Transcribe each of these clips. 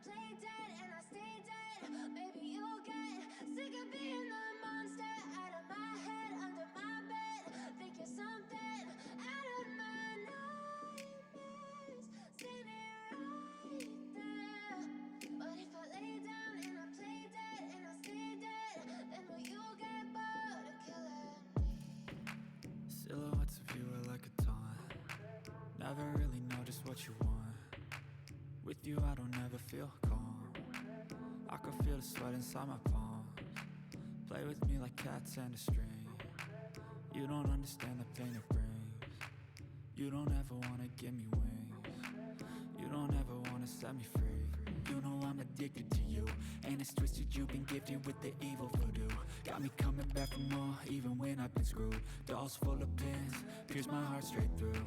play dead and I stay dead, baby you'll get sick of being the monster out of my head, under my bed. Think you're something out of my nightmares, standing right there. But if I lay down and I play dead and I stay dead, then will you get bored of killing me? Silhouettes of you are like a taunt. Never really know just what you want. With you I don't ever feel calm. I can feel the sweat inside my palms. Play with me like cats and a string. You don't understand the pain it brings. You don't ever wanna give me wings. You don't ever wanna set me free. You know I'm addicted to you, and it's twisted you've been gifted with the evil voodoo. Got me coming back for more even when I've been screwed. Dolls full of pins, pierce my heart straight through.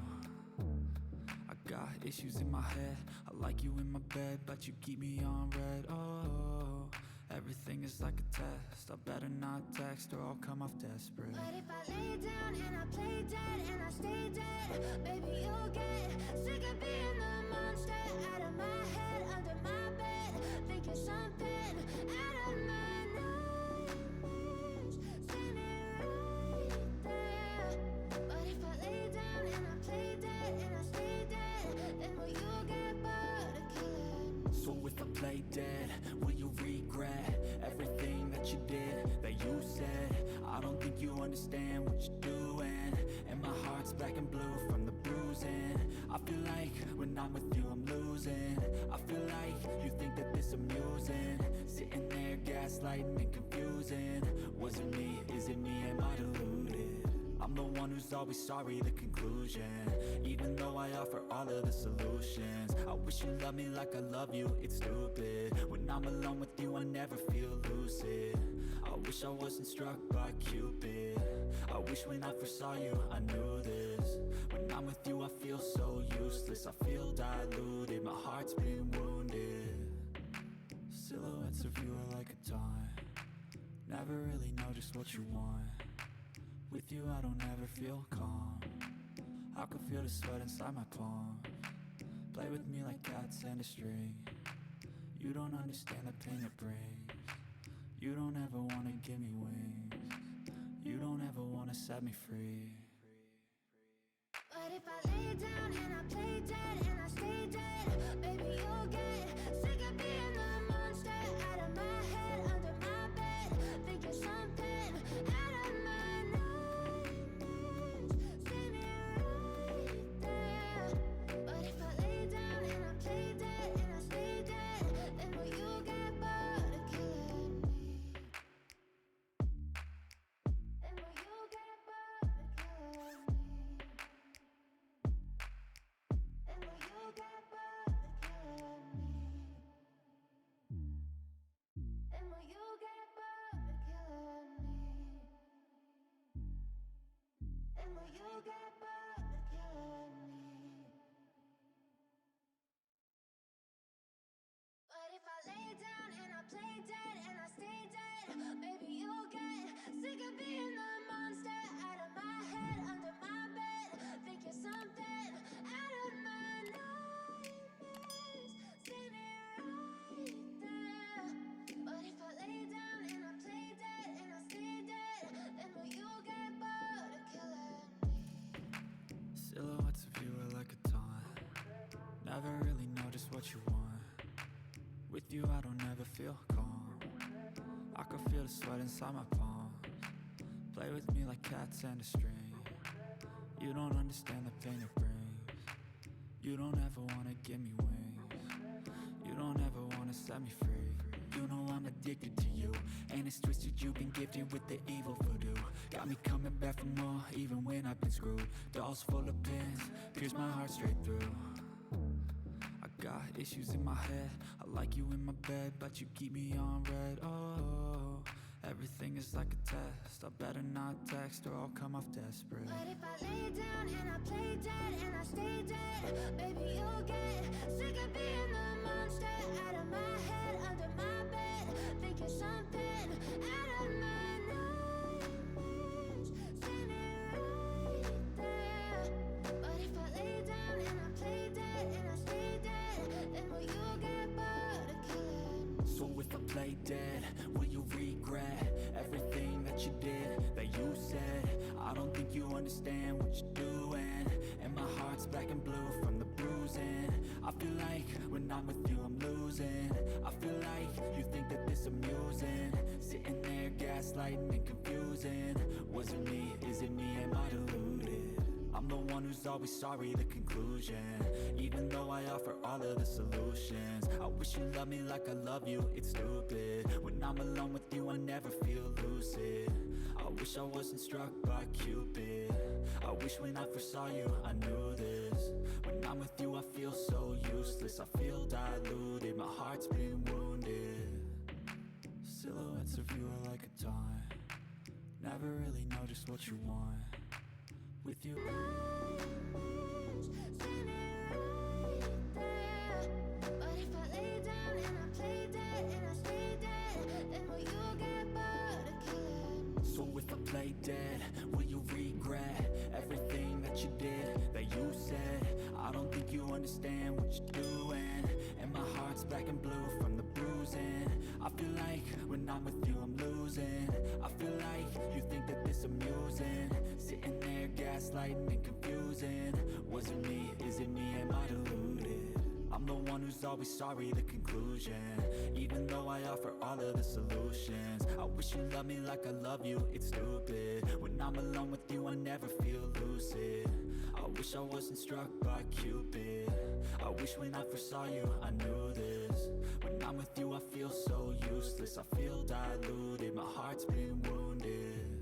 I got issues in my head, I like you in my bed, but you keep me on red. Oh, everything is like a test, I better not text or I'll come off desperate. But if I lay down and I play dead and I stay dead, baby you'll get sick of being the monster out of my head, under my bed. Think you're something out of my nightmares, standing right there. But if I lay down and I play dead and I stay dead, then will you get bored of killing me? So if I play dead, will you regret everything that you did, that you said? I don't think you understand what you're doing, and my heart's black and blue from the bruising. I feel like when I'm with you I'm losing. I feel like you think that this amusing, sitting there gaslighting and confusing. Was it me? Is it me? Am I deluded? I'm the one who's always sorry, the conclusion, even though I offer all of the solutions. I wish you loved me like I love you, it's stupid. When I'm alone with you I never feel lucid. I wish I wasn't struck by Cupid. I wish when I first saw you I knew this. When I'm with you I feel so useless, I feel diluted, my heart's been wounded. Silhouettes of you are like a taunt. Never really know just what you want. With you I don't ever feel calm. I can feel the sweat inside my palms. Play with me like cats and a string. You don't understand the pain it brings. You don't ever wanna give me wings. You don't ever wanna set me free. But if I lay down and I play dead and I stay dead, baby you'll get sick of being the monster out of my head, under my bed. Think you're something out of my nightmares, standing right there. But if I lay down and I play dead and I stay dead, then will you get bored of killing me? Then will you get bored of killing me? And will you get bored of killing me? And will you get bored of killing me? And will you get bored of killing me? But if I lay down and I play dead and I stay dead, baby you'll get sick of being the monster out of my head, under my bed. Think you're something out of my nightmares, standing right there. But if I lay down and I play dead and I stay dead, then will you get bored of killing me? Silhouettes of you are like a taunt. Never really know just what you want. With you I don't ever feel calm. I can feel the sweat inside my palms. Play with me like cats and a string. You don't understand the pain it brings. You don't ever wanna give me wings. You don't ever wanna set me free. You know I'm addicted to you, and it's twisted you've been gifted with the evil voodoo. Got me coming back for more even when I've been screwed. Dolls full of pins, pierce my heart straight through. I got issues in my head, I like you in my bed, but you keep me on red. Oh, everything is like a test, I better not text or I'll come off desperate. But if I lay down and I play dead and I stay dead, baby you'll get sick of being the monster out of my head, under my bed. Think you're something out of my nightmares, standing right there. But if I lay down and I play dead and I stay dead, then will you get bored of play dead? Will you regret everything that you did, that you said? I don't think you understand what you're doing, and my heart's black and blue from the bruising. I feel like when I'm with you I'm losing. I feel like you think that this amusing, sitting there gaslighting and confusing. Was it me? Is it me? Am I deluded? I'm the one who's always sorry, the conclusion. Even though I offer all of the solutions, I wish you loved me like I love you, it's stupid. When I'm alone with you I never feel lucid. I wish I wasn't struck by Cupid. I wish when I first saw you I knew this. When I'm with you I feel so useless, I feel diluted, my heart's been wounded. Silhouettes of you are like a taunt, never really know just what you want. With you Nightmares, standing right there. But if I lay down and I play dead and I stay dead, then will you get bored of killing me? So if I play dead, will you regret everything that you did, that you said? I don't think you understand what you're doing, and my heart's black and blue from the bruising. I feel like when I'm with you I'm losing. I feel like you think that this amusing, sitting there gaslighting and confusing. Was it me? Is it me? Am I deluded? I'm the one who's always sorry, the conclusion. Even though I offer all of the solutions, I wish you loved me like I love you, it's stupid. When I'm alone with you I never feel lucid. I wish I wasn't struck by Cupid. I wish when I first saw you I knew this. When I'm with you I feel so useless, I feel diluted, my heart's been wounded.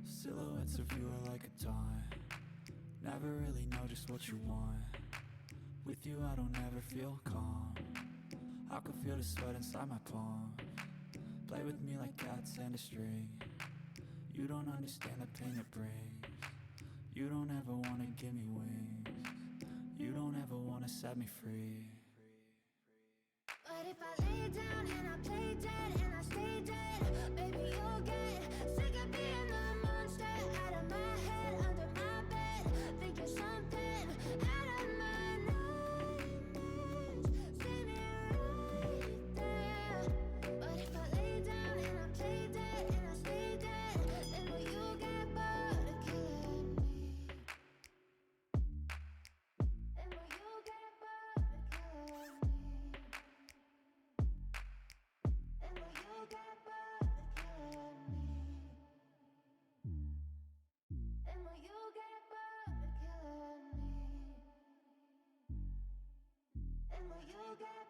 Silhouettes of you are like a taunt, never really know just what you want. With you I don't ever feel calm, I can feel the sweat inside my palm. Play with me like cats and a string, you don't understand the pain it brings. You don't ever wanna give me wings, you don't ever wanna set me free. But if I lay down and I play dead and I stay dead, baby you'll get sick of being the monster out of my head, under my bed. Think you're something out of my nightmares, standing right there. But if I lay down and I play dead and I stay dead, then will you get bored of killing me? And will you get bored of killing me? And will you get bored of killing me? And will you get bored of killing me? And will you get